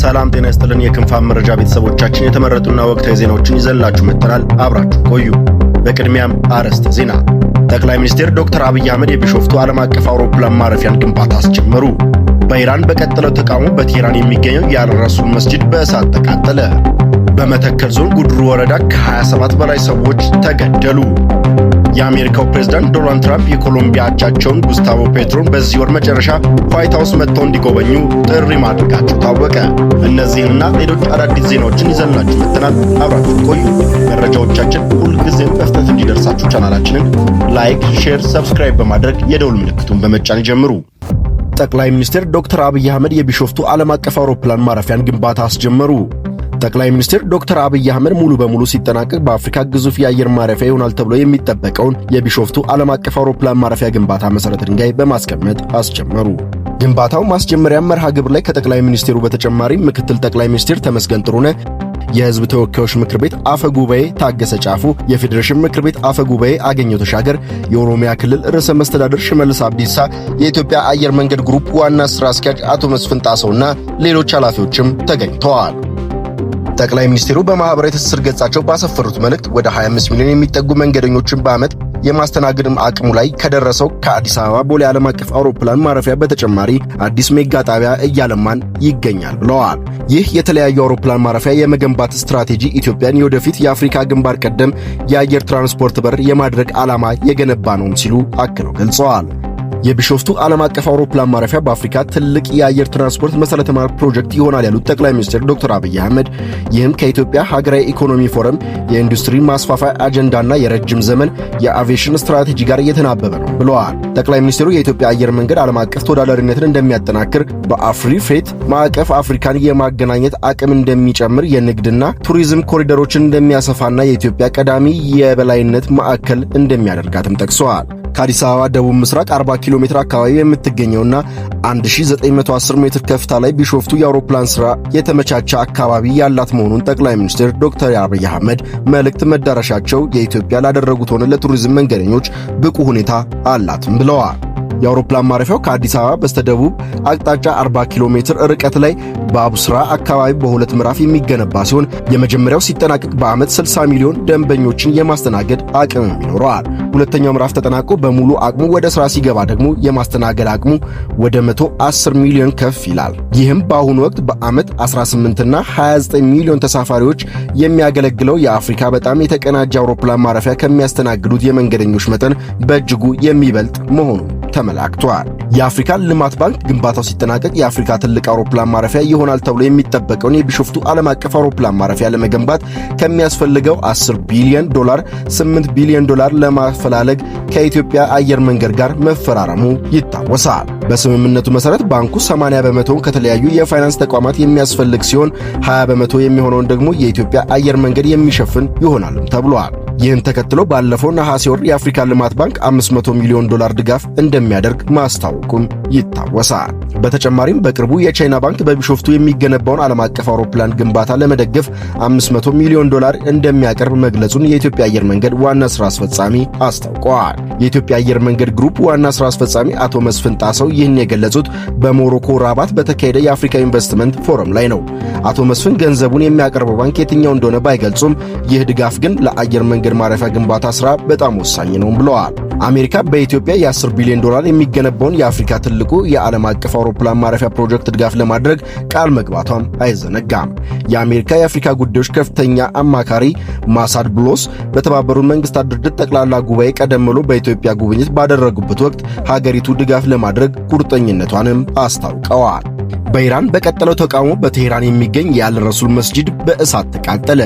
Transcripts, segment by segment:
ሰላም ጤና ይስጥልን የክንፋን መረጃ ቤተሰቦቻችን የተመረጡና ወቅታዊ ዜናዎችን ይዘንላችሁ መጥተናል። አብራችሁ ቆዩ። በቅድሚያም አርዕስተ ዜና። ጠቅላይ ሚኒስትር ዶክተር አብይ አህመድ የቢሾፍቱ ዓለም አቀፍ አውሮፕላን ማረፊያን ግንባታ አስጀመሩ። በኢራን በቀጠለው ተቃውሞ በቴህራን የሚገኘው የአልረሱል መስጂድ በእሳት ተቃጠለ። በመተከል ዞን ጉድሩ ወረዳ ከ27 በላይ ሰዎች ተገደሉ። የአሜሪካው ፕሬዝዳንት ዶናልድ ትራምፕ የኮሎምቢያ አቻቸውን ጉስታቮ ፔትሮን በዚህ ወር መጨረሻ ዋይት ሃውስ መጥተው እንዲጎበኙ ጥሪ ማድረጋቸው ታወቀ። እነዚህንና ሌሎች አዳዲስ ዜናዎችን ይዘንላችሁ መጥተናል። አብራችሁ ቆዩ። መረጃዎቻችን ሁልጊዜም በፍጥነት እንዲደርሳችሁ ቻናላችንን ላይክ፣ ሼር፣ ሰብስክራይብ በማድረግ የደውል ምልክቱን በመጫን ይጀምሩ። ጠቅላይ ሚኒስትር ዶክተር አብይ አህመድ የቢሾፍቱ ዓለም አቀፍ አውሮፕላን ማረፊያን ግንባታ አስጀመሩ። ጠቅላይ ሚኒስትር ዶክተር አብይ አህመድ ሙሉ በሙሉ ሲጠናቀቅ በአፍሪካ ግዙፍ የአየር ማረፊያ ይሆናል ተብሎ የሚጠበቀውን የቢሾፍቱ ዓለም አቀፍ አውሮፕላን ማረፊያ ግንባታ መሰረተ ድንጋይ በማስቀመጥ አስጀመሩ። ግንባታው ማስጀመሪያ መርሃ ግብር ላይ ከጠቅላይ ሚኒስትሩ በተጨማሪ ምክትል ጠቅላይ ሚኒስትር ተመስገን ጥሩነህ፣ የህዝብ ተወካዮች ምክር ቤት አፈ ጉባኤ ታገሰ ጫፉ፣ የፌዴሬሽን ምክር ቤት አፈ ጉባኤ አገኘሁ ተሻገር፣ የኦሮሚያ ክልል ርዕሰ መስተዳድር ሽመልስ አብዲሳ፣ የኢትዮጵያ አየር መንገድ ግሩፕ ዋና ስራ አስኪያጅ አቶ መስፍን ጣሰውና ሌሎች ኃላፊዎችም ተገኝተዋል። ጠቅላይ ሚኒስትሩ በማህበራዊ ትስስር ገጻቸው ባሰፈሩት መልእክት ወደ 25 ሚሊዮን የሚጠጉ መንገደኞችን በዓመት የማስተናገድ አቅሙ ላይ ከደረሰው ከአዲስ አበባ ቦሌ ዓለም አቀፍ አውሮፕላን ማረፊያ በተጨማሪ አዲስ ሜጋ ጣቢያ እያለማን ይገኛል ብለዋል። ይህ የተለያዩ አውሮፕላን ማረፊያ የመገንባት ስትራቴጂ ኢትዮጵያን የወደፊት የአፍሪካ ግንባር ቀደም የአየር ትራንስፖርት በር የማድረግ ዓላማ የገነባ ነው ሲሉ አክለው ገልጸዋል። የቢሾፍቱ ዓለም አቀፍ አውሮፕላን ማረፊያ በአፍሪካ ትልቅ የአየር ትራንስፖርት መሰረተ ልማት ፕሮጀክት ይሆናል ያሉት ጠቅላይ ሚኒስትር ዶክተር አብይ አህመድ ይህም ከኢትዮጵያ ሀገራዊ ኢኮኖሚ ፎረም የኢንዱስትሪ ማስፋፋያ አጀንዳና የረጅም ዘመን የአቪዬሽን ስትራቴጂ ጋር እየተናበበ ነው ብለዋል። ጠቅላይ ሚኒስትሩ የኢትዮጵያ አየር መንገድ ዓለም አቀፍ ተወዳዳሪነትን እንደሚያጠናክር፣ በአፍሪ ፍሬት ማዕቀፍ አፍሪካን የማገናኘት አቅም እንደሚጨምር፣ የንግድና ቱሪዝም ኮሪደሮችን እንደሚያሰፋና የኢትዮጵያ ቀዳሚ የበላይነት ማዕከል እንደሚያደርጋትም ጠቅሰዋል። ከአዲስ አበባ ደቡብ ምስራቅ 40 ኪሎ ሜትር አካባቢ የምትገኘውና 1910 ሜትር ከፍታ ላይ ቢሾፍቱ የአውሮፕላን ሥራ የተመቻቸ አካባቢ ያላት መሆኑን ጠቅላይ ሚኒስትር ዶክተር አብይ አህመድ መልእክት መዳረሻቸው የኢትዮጵያ ላደረጉት ሆነ ለቱሪዝም መንገደኞች ብቁ ሁኔታ አላትም ብለዋል። የአውሮፕላን ማረፊያው ከአዲስ አበባ በስተደቡብ አቅጣጫ 40 ኪሎ ሜትር ርቀት ላይ በአቡስራ አካባቢ በሁለት ምዕራፍ የሚገነባ ሲሆን የመጀመሪያው ሲጠናቀቅ በዓመት 60 ሚሊዮን ደንበኞችን የማስተናገድ አቅም ይኖረዋል። ሁለተኛው ምዕራፍ ተጠናቆ በሙሉ አቅሙ ወደ ሥራ ሲገባ ደግሞ የማስተናገድ አቅሙ ወደ 110 ሚሊዮን ከፍ ይላል። ይህም በአሁኑ ወቅት በዓመት 18 እና 29 ሚሊዮን ተሳፋሪዎች የሚያገለግለው የአፍሪካ በጣም የተቀናጀ አውሮፕላን ማረፊያ ከሚያስተናግዱት የመንገደኞች መጠን በእጅጉ የሚበልጥ መሆኑ ተመላክቷል። የአፍሪካ ልማት ባንክ ግንባታው ሲጠናቀቅ የአፍሪካ ትልቅ አውሮፕላን ማረፊያ ይሆናል ተብሎ የሚጠበቀውን የቢሾፍቱ ዓለም አቀፍ አውሮፕላን ማረፊያ ለመገንባት ከሚያስፈልገው $10 ቢሊዮን $8 ቢሊዮን ለማፈላለግ ከኢትዮጵያ አየር መንገድ ጋር መፈራረሙ ይታወሳል። በስምምነቱ መሰረት ባንኩ 80 በመቶውን ከተለያዩ የፋይናንስ ተቋማት የሚያስፈልግ ሲሆን 20 በመቶ የሚሆነውን ደግሞ የኢትዮጵያ አየር መንገድ የሚሸፍን ይሆናልም ተብሏል። ይህን ተከትሎ ባለፈው ነሐሴ ወር የአፍሪካ ልማት ባንክ $500 ሚሊዮን ድጋፍ እንደሚያደርግ ማስታወቁም ይታወሳል። በተጨማሪም በቅርቡ የቻይና ባንክ በቢሾፍቱ የሚገነባውን ዓለም አቀፍ አውሮፕላን ግንባታ ለመደገፍ $500 ሚሊዮን እንደሚያቀርብ መግለጹን የኢትዮጵያ አየር መንገድ ዋና ስራ አስፈጻሚ አስታውቀዋል። የኢትዮጵያ አየር መንገድ ግሩፕ ዋና ስራ አስፈጻሚ አቶ መስፍን ጣሰው ይህን የገለጹት በሞሮኮ ራባት በተካሄደ የአፍሪካ ኢንቨስትመንት ፎረም ላይ ነው። አቶ መስፍን ገንዘቡን የሚያቀርበው ባንክ የትኛው እንደሆነ ባይገልጹም ይህ ድጋፍ ግን ለአየር መንገድ ማረፊያ ግንባታ ሥራ በጣም ወሳኝ ነው ብለዋል። አሜሪካ በኢትዮጵያ $10 ቢሊዮን የሚገነባውን የአፍሪካ ትልቁ የዓለም አቀፍ አውሮፕላን ማረፊያ ፕሮጀክት ድጋፍ ለማድረግ ቃል መግባቷም አይዘነጋም። የአሜሪካ የአፍሪካ ጉዳዮች ከፍተኛ አማካሪ ማሳድ ብሎስ በተባበሩት መንግስታት ድርጅት ጠቅላላ ጉባኤ ቀደም ብሎ በኢትዮጵያ ጉብኝት ባደረጉበት ወቅት ሀገሪቱ ድጋፍ ለማድረግ ቁርጠኝነቷንም አስታውቀዋል። በኢራን በቀጠለው ተቃውሞ በቴህራን የሚገኝ የአልረሱል መስጂድ በእሳት ተቃጠለ።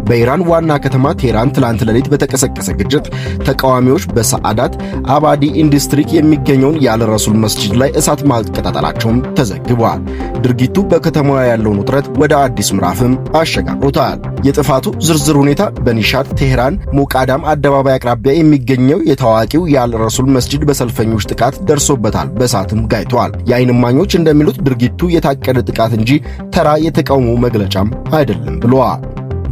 በኢራን ዋና ከተማ ቴህራን ትላንት ሌሊት በተቀሰቀሰ ግጭት ተቃዋሚዎች በሰዓዳት አባዲ ኢንዱስትሪ የሚገኘውን የአልረሱል መስጂድ ላይ እሳት ማቀጣጠላቸውም ተዘግቧል። ድርጊቱ በከተማዋ ያለውን ውጥረት ወደ አዲስ ምዕራፍም አሸጋግሮታል። የጥፋቱ ዝርዝር ሁኔታ በኒሻት ቴህራን ሙቃዳም አደባባይ አቅራቢያ የሚገኘው የታዋቂው የአልረሱል መስጂድ በሰልፈኞች ጥቃት ደርሶበታል፣ በእሳትም ጋይቷል። የዓይን እማኞች እንደሚሉት ድርጊቱ የታቀደ ጥቃት እንጂ ተራ የተቃውሞ መግለጫም አይደለም ብለዋል።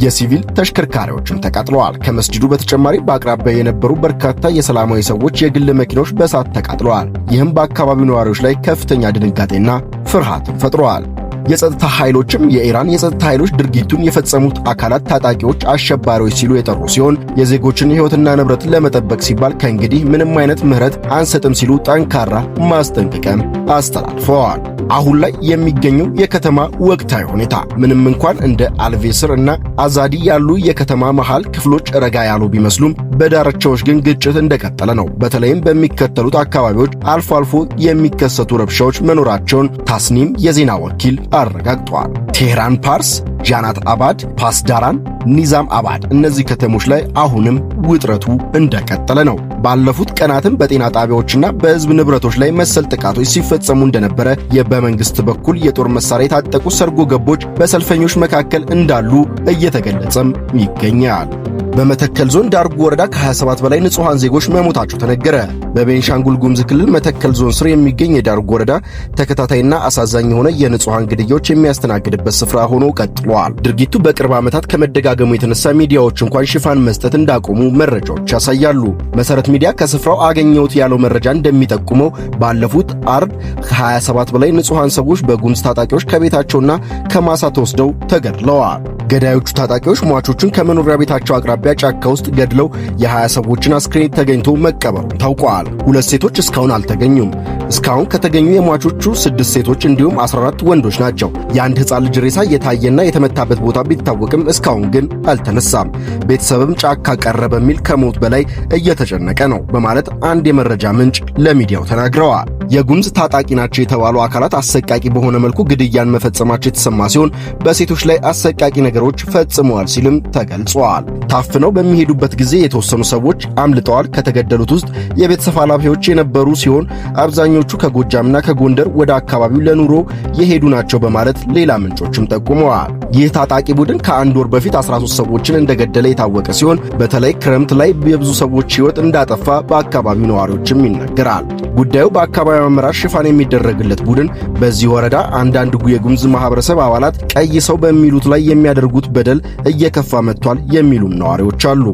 የሲቪል ተሽከርካሪዎችም ተቃጥለዋል። ከመስጂዱ በተጨማሪ በአቅራቢያ የነበሩ በርካታ የሰላማዊ ሰዎች የግል መኪኖች በእሳት ተቃጥለዋል። ይህም በአካባቢው ነዋሪዎች ላይ ከፍተኛ ድንጋጤና ፍርሃትን ፈጥሯል። የጸጥታ ኃይሎችም የኢራን የጸጥታ ኃይሎች ድርጊቱን የፈጸሙት አካላት ታጣቂዎች አሸባሪዎች ሲሉ የጠሩ ሲሆን የዜጎችን ሕይወትና ንብረት ለመጠበቅ ሲባል ከእንግዲህ ምንም አይነት ምህረት አንሰጥም ሲሉ ጠንካራ ማስጠንቀቂያን አስተላልፈዋል። አሁን ላይ የሚገኘው የከተማ ወቅታዊ ሁኔታ ምንም እንኳን እንደ አልቬስር እና አዛዲ ያሉ የከተማ መሃል ክፍሎች ረጋ ያሉ ቢመስሉም በዳርቻዎች ግን ግጭት እንደቀጠለ ነው። በተለይም በሚከተሉት አካባቢዎች አልፎ አልፎ የሚከሰቱ ረብሻዎች መኖራቸውን ታስኒም የዜና ወኪል አረጋግጧል። ቴህራን፣ ፓርስ፣ ጃናት አባድ፣ ፓስዳራን፣ ኒዛም አባድ እነዚህ ከተሞች ላይ አሁንም ውጥረቱ እንደቀጠለ ነው። ባለፉት ቀናትም በጤና ጣቢያዎችና በሕዝብ ንብረቶች ላይ መሰል ጥቃቶች ሲፈጸሙ እንደነበረ በመንግስት በኩል የጦር መሳሪያ የታጠቁ ሰርጎ ገቦች በሰልፈኞች መካከል እንዳሉ እየተገለጸም ይገኛል። በመተከል ዞን ዳርጉ ወረዳ ከ27 በላይ ንጹሃን ዜጎች መሞታቸው ተነገረ። በቤንሻንጉል ጉሙዝ ክልል መተከል ዞን ስር የሚገኝ የዳርጉ ወረዳ ተከታታይና አሳዛኝ የሆነ የንጹሃን ግድያዎች የሚያስተናግድበት ስፍራ ሆኖ ቀጥሏል። ድርጊቱ በቅርብ ዓመታት ከመደጋገሙ የተነሳ ሚዲያዎች እንኳን ሽፋን መስጠት እንዳቆሙ መረጃዎች ያሳያሉ። መሰረት ሚዲያ ከስፍራው አገኘሁት ያለው መረጃ እንደሚጠቁመው ባለፉት አርብ ከ27 በላይ ንጹሃን ሰዎች በጉሙዝ ታጣቂዎች ከቤታቸውና ከማሳ ተወስደው ተገድለዋል። ገዳዮቹ ታጣቂዎች ሟቾቹን ከመኖሪያ ቤታቸው አቅራቢያ ጫካ ውስጥ ገድለው የ20 ሰዎችን አስክሬን ተገኝቶ መቀበሩን ታውቋል። 2 ሴቶች እስካሁን አልተገኙም። እስካሁን ከተገኙ የሟቾቹ 6 ሴቶች እንዲሁም 14 ወንዶች ናቸው። የአንድ ሕፃን ልጅ ሬሳ የታየና የተመታበት ቦታ ቢታወቅም እስካሁን ግን አልተነሳም። ቤተሰብም ጫካ ቀረ በሚል ከሞት በላይ እየተጨነቀ ነው በማለት አንድ የመረጃ ምንጭ ለሚዲያው ተናግረዋል። የጉሙዝ ታጣቂ ናቸው የተባሉ አካላት አሰቃቂ በሆነ መልኩ ግድያን መፈጸማቸው የተሰማ ሲሆን በሴቶች ላይ አሰቃቂ ነገሮች ፈጽመዋል ሲልም ተገልጿል። ታፍነው በሚሄዱበት ጊዜ የተወሰኑ ሰዎች አምልጠዋል። ከተገደሉት ውስጥ የቤተሰብ ኃላፊዎች የነበሩ ሲሆን አብዛኞቹ ከጎጃምና ከጎንደር ወደ አካባቢው ለኑሮ የሄዱ ናቸው በማለት ሌላ ምንጮችም ጠቁመዋል። ይህ ታጣቂ ቡድን ከአንድ ወር በፊት 13 ሰዎችን እንደገደለ የታወቀ ሲሆን በተለይ ክረምት ላይ የብዙ ሰዎች ሕይወት እንዳጠፋ በአካባቢው ነዋሪዎችም ይነገራል። ጉዳዩ በአካባቢው አመራር ሽፋን የሚደረግለት ቡድን በዚህ ወረዳ አንዳንድ የጉሙዝ ማህበረሰብ አባላት ቀይ ሰው በሚሉት ላይ የሚያደርጉት በደል እየከፋ መጥቷል የሚሉም ነዋሪዎች አሉ።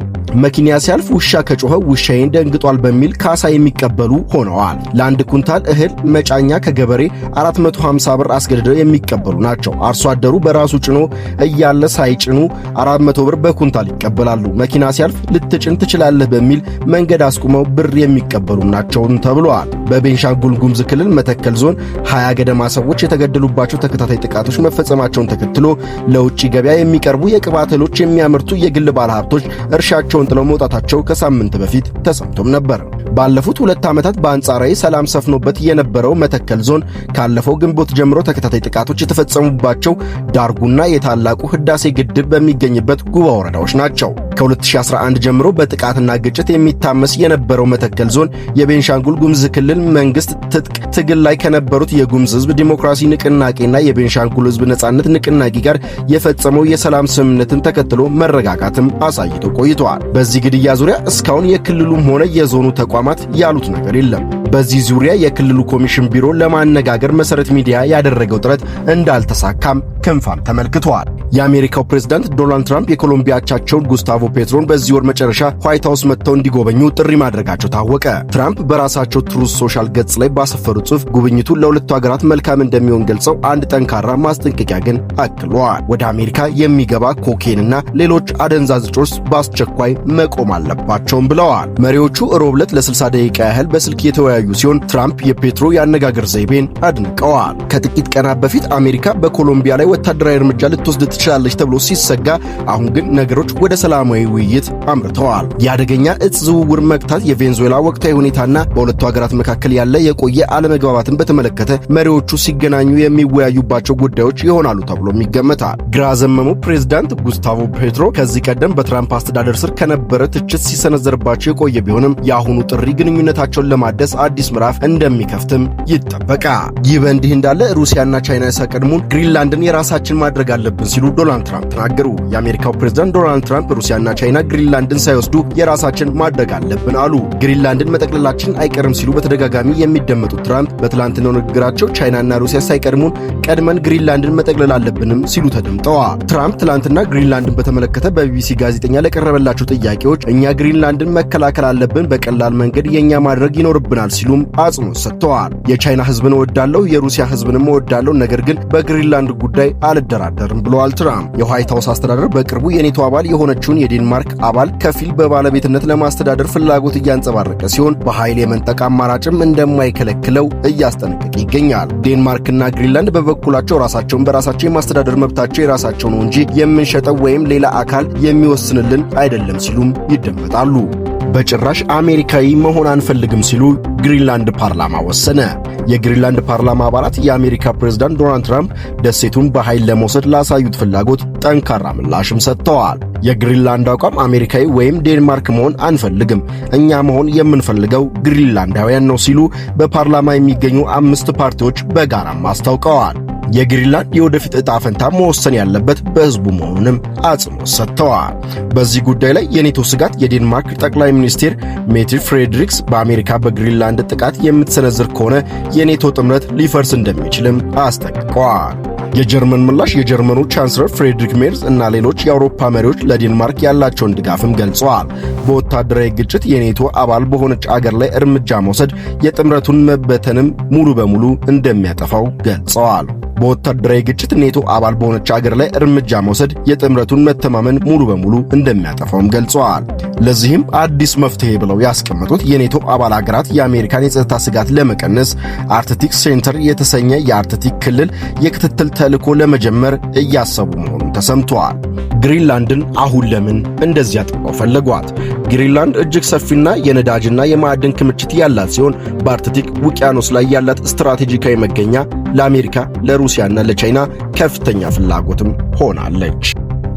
መኪና ሲያልፍ ውሻ ከጮኸ ውሻዬን ደንግጧል በሚል ካሳ የሚቀበሉ ሆነዋል። ለአንድ ኩንታል እህል መጫኛ ከገበሬ 450 ብር አስገድደው የሚቀበሉ ናቸው። አርሶ አደሩ በራሱ ጭኖ እያለ ሳይጭኑ 400 ብር በኩንታል ይቀበላሉ። መኪና ሲያልፍ ልትጭን ትችላለህ በሚል መንገድ አስቁመው ብር የሚቀበሉም ናቸውን ተብሏል። በቤንሻንጉል ጉሙዝ ክልል መተከል ዞን 20 ገደማ ሰዎች የተገደሉባቸው ተከታታይ ጥቃቶች መፈጸማቸውን ተከትሎ ለውጭ ገበያ የሚቀርቡ የቅባት እህሎች የሚያመርቱ የግል ባለሀብቶች እርሻቸውን ጥለው መውጣታቸው ከሳምንት በፊት ተሰምቶም ነበር። ባለፉት 2 ዓመታት በአንጻራዊ ሰላም ሰፍኖበት የነበረው መተከል ዞን ካለፈው ግንቦት ጀምሮ ተከታታይ ጥቃቶች የተፈጸሙባቸው ዳርጉና የታላቁ ህዳሴ ግድብ በሚገኝበት ጉባ ወረዳዎች ናቸው። ከ2011 ጀምሮ በጥቃትና ግጭት የሚታመስ የነበረው መተከል ዞን የቤንሻንጉል ጉሙዝ ክልል መንግስት ትጥቅ ትግል ላይ ከነበሩት የጉሙዝ ህዝብ ዲሞክራሲ ንቅናቄና የቤንሻንጉል ህዝብ ነጻነት ንቅናቄ ጋር የፈጸመው የሰላም ስምምነትን ተከትሎ መረጋጋትም አሳይቶ ቆይቷል። በዚህ ግድያ ዙሪያ እስካሁን የክልሉም ሆነ የዞኑ ተቋማት ያሉት ነገር የለም። በዚህ ዙሪያ የክልሉ ኮሚሽን ቢሮ ለማነጋገር መሰረት ሚዲያ ያደረገው ጥረት እንዳልተሳካም ክንፋም ተመልክቷል። የአሜሪካው ፕሬዝዳንት ዶናልድ ትራምፕ የኮሎምቢያ አቻቸውን ጉስታቮ ፔትሮን በዚህ ወር መጨረሻ ዋይት ሃውስ መጥተው እንዲጎበኙ ጥሪ ማድረጋቸው ታወቀ። ትራምፕ በራሳቸው ትሩዝ ሶሻል ገጽ ላይ ባሰፈሩት ጽሑፍ ጉብኝቱ ለሁለቱ ሀገራት መልካም እንደሚሆን ገልጸው አንድ ጠንካራ ማስጠንቀቂያ ግን አክለዋል። ወደ አሜሪካ የሚገባ ኮኬንና ሌሎች አደንዛዥ እጾች በአስቸኳይ መቆም አለባቸውም ብለዋል። መሪዎቹ ሮብ ዕለት ለ60 ደቂቃ ያህል በስልክ የተወያዩ ሲሆን ትራምፕ የፔትሮ የአነጋገር ዘይቤን አድንቀዋል። ከጥቂት ቀናት በፊት አሜሪካ በኮሎምቢያ ላይ ወታደራዊ እርምጃ ልትወስድ ትችላለች ተብሎ ሲሰጋ፣ አሁን ግን ነገሮች ወደ ሰላማዊ ውይይት አምርተዋል። የአደገኛ እጽ ዝውውር መግታት፣ የቬንዙዌላ ወቅታዊ ሁኔታና በሁለቱ ሀገራት መካከል ያለ የቆየ አለመግባባትን በተመለከተ መሪዎቹ ሲገናኙ የሚወያዩባቸው ጉዳዮች ይሆናሉ ተብሎም ይገመታል። ግራ ዘመሙ ፕሬዝዳንት ጉስታቮ ፔትሮ ከዚህ ቀደም በትራምፕ አስተዳደር ስር ከነበረ ትችት ሲሰነዘርባቸው የቆየ ቢሆንም የአሁኑ ጥሪ ግንኙነታቸውን ለማደስ አዲስ ምዕራፍ እንደሚከፍትም ይጠበቃል። ይህ በእንዲህ እንዳለ ሩሲያና ቻይና ሳይቀድሙን ግሪንላንድን የራሳችን ማድረግ አለብን ሲሉ ዶናልድ ትራምፕ ተናገሩ። የአሜሪካው ፕሬዝዳንት ዶናልድ ትራምፕ ሩሲያና ቻይና ግሪንላንድን ሳይወስዱ የራሳችን ማድረግ አለብን አሉ። ግሪንላንድን መጠቅለላችን አይቀርም ሲሉ በተደጋጋሚ የሚደመጡት ትራምፕ በትላንትናው ንግግራቸው ቻይናና ሩሲያ ሳይቀድሙን ቀድመን ግሪንላንድን መጠቅለል አለብንም ሲሉ ተደምጠዋል። ትራምፕ ትላንትና ግሪንላንድን በተመለከተ በቢቢሲ ጋዜጠኛ ለቀረበላቸው ጥያቄዎች እኛ ግሪንላንድን መከላከል አለብን፣ በቀላል መንገድ የኛ ማድረግ ይኖርብናል ሲሉም አጽንኦት ሰጥተዋል። የቻይና ህዝብን እወዳለሁ፣ የሩሲያ ህዝብንም እወዳለሁ፣ ነገር ግን በግሪንላንድ ጉዳይ አልደራደርም ብለዋል ትራምፕ። የዋይት ሃውስ አስተዳደር በቅርቡ የኔቶ አባል የሆነችውን የዴንማርክ አባል ከፊል በባለቤትነት ለማስተዳደር ፍላጎት እያንጸባረቀ ሲሆን በኃይል የመንጠቅ አማራጭም እንደማይከለክለው እያስጠነቀቀ ይገኛል። ዴንማርክና ግሪንላንድ በበኩላቸው ራሳቸውን በራሳቸው የማስተዳደር መብታቸው የራሳቸው ነው እንጂ የምንሸጠው ወይም ሌላ አካል የሚወስንልን አይደለም ሲሉም ይደመጣሉ። በጭራሽ አሜሪካዊ መሆን አንፈልግም ሲሉ ግሪንላንድ ፓርላማ ወሰነ። የግሪንላንድ ፓርላማ አባላት የአሜሪካ ፕሬዝዳንት ዶናልድ ትራምፕ ደሴቱን በኃይል ለመውሰድ ላሳዩት ፍላጎት ጠንካራ ምላሽም ሰጥተዋል። የግሪንላንድ አቋም አሜሪካዊ ወይም ዴንማርክ መሆን አንፈልግም፣ እኛ መሆን የምንፈልገው ግሪንላንዳውያን ነው ሲሉ በፓርላማ የሚገኙ 5 ፓርቲዎች በጋራም አስታውቀዋል። የግሪንላንድ የወደፊት ዕጣ ፈንታ መወሰን ያለበት በሕዝቡ መሆኑንም አጽንኦት ሰጥተዋል። በዚህ ጉዳይ ላይ የኔቶ ስጋት የዴንማርክ ጠቅላይ ሚኒስትር ሜቴ ፍሬድሪክስ በአሜሪካ በግሪንላንድ ጥቃት የምትሰነዝር ከሆነ የኔቶ ጥምረት ሊፈርስ እንደሚችልም አስጠንቅቀዋል። የጀርመን ምላሽ የጀርመኑ ቻንስለር ፍሬድሪክ ሜርዝ እና ሌሎች የአውሮፓ መሪዎች ለዴንማርክ ያላቸውን ድጋፍም ገልጸዋል። በወታደራዊ ግጭት የኔቶ አባል በሆነች አገር ላይ እርምጃ መውሰድ የጥምረቱን መበተንም ሙሉ በሙሉ እንደሚያጠፋው ገልጸዋል። በወታደራዊ ግጭት ኔቶ አባል በሆነች አገር ላይ እርምጃ መውሰድ የጥምረቱን መተማመን ሙሉ በሙሉ እንደሚያጠፋውም ገልጸዋል። ለዚህም አዲስ መፍትሄ ብለው ያስቀመጡት የኔቶ አባል አገራት የአሜሪካን የጸጥታ ስጋት ለመቀነስ አርክቲክ ሴንተር የተሰኘ የአርክቲክ ክልል የክትትል ተልዕኮ ለመጀመር እያሰቡ መሆኑን ተሰምቷል። ግሪንላንድን አሁን ለምን እንደዚህ አጥብቀው ፈለጓት? ግሪንላንድ እጅግ ሰፊና የነዳጅና የማዕድን ክምችት ያላት ሲሆን በአርክቲክ ውቅያኖስ ላይ ያላት ስትራቴጂካዊ መገኛ ለአሜሪካ፣ ለሩሲያና ለቻይና ከፍተኛ ፍላጎትም ሆናለች።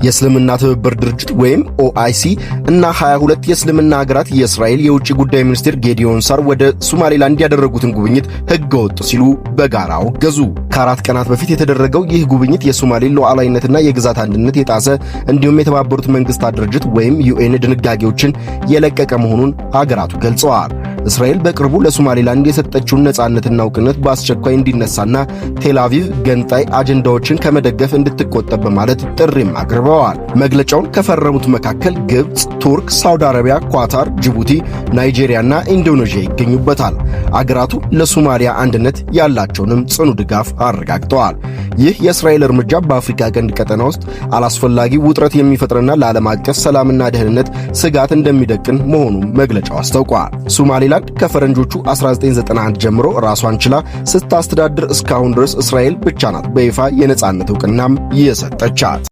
የእስልምና ትብብር ድርጅት ወይም ኦአይሲ እና 22 የእስልምና ሀገራት የእስራኤል የውጭ ጉዳይ ሚኒስትር ጌዲዮን ሳር ወደ ሶማሌላንድ ያደረጉትን ጉብኝት ሕገወጥ ሲሉ በጋራ አወገዙ። ከ4 ቀናት በፊት የተደረገው ይህ ጉብኝት የሶማሌን ሉዓላዊነትና የግዛት አንድነት የጣሰ እንዲሁም የተባበሩት መንግስታት ድርጅት ወይም ዩኤን ድንጋጌዎችን የለቀቀ መሆኑን ሀገራቱ ገልጸዋል። እስራኤል በቅርቡ ለሶማሌላንድ የሰጠችውን ነጻነትና እውቅነት በአስቸኳይ እንዲነሳና ቴልአቪቭ ገንጣይ አጀንዳዎችን ከመደገፍ እንድትቆጠብ በማለት ጥሪም አቅርበዋል። መግለጫውን ከፈረሙት መካከል ግብጽ፣ ቱርክ፣ ሳውዲ አረቢያ፣ ኳታር፣ ጅቡቲ፣ ናይጄሪያና ኢንዶኔዥያ ይገኙበታል። አገራቱ ለሶማሊያ አንድነት ያላቸውንም ጽኑ ድጋፍ አረጋግጠዋል። ይህ የእስራኤል እርምጃ በአፍሪካ ቀንድ ቀጠና ውስጥ አላስፈላጊ ውጥረት የሚፈጥርና ለዓለም አቀፍ ሰላምና ደህንነት ስጋት እንደሚደቅን መሆኑን መግለጫው አስታውቋል። ሶማሌላንድ ከፈረንጆቹ 1991 ጀምሮ ራሷን ችላ ስታስተዳድር እስካሁን ድረስ እስራኤል ብቻ ናት በይፋ የነጻነት ዕውቅናም የሰጠቻት።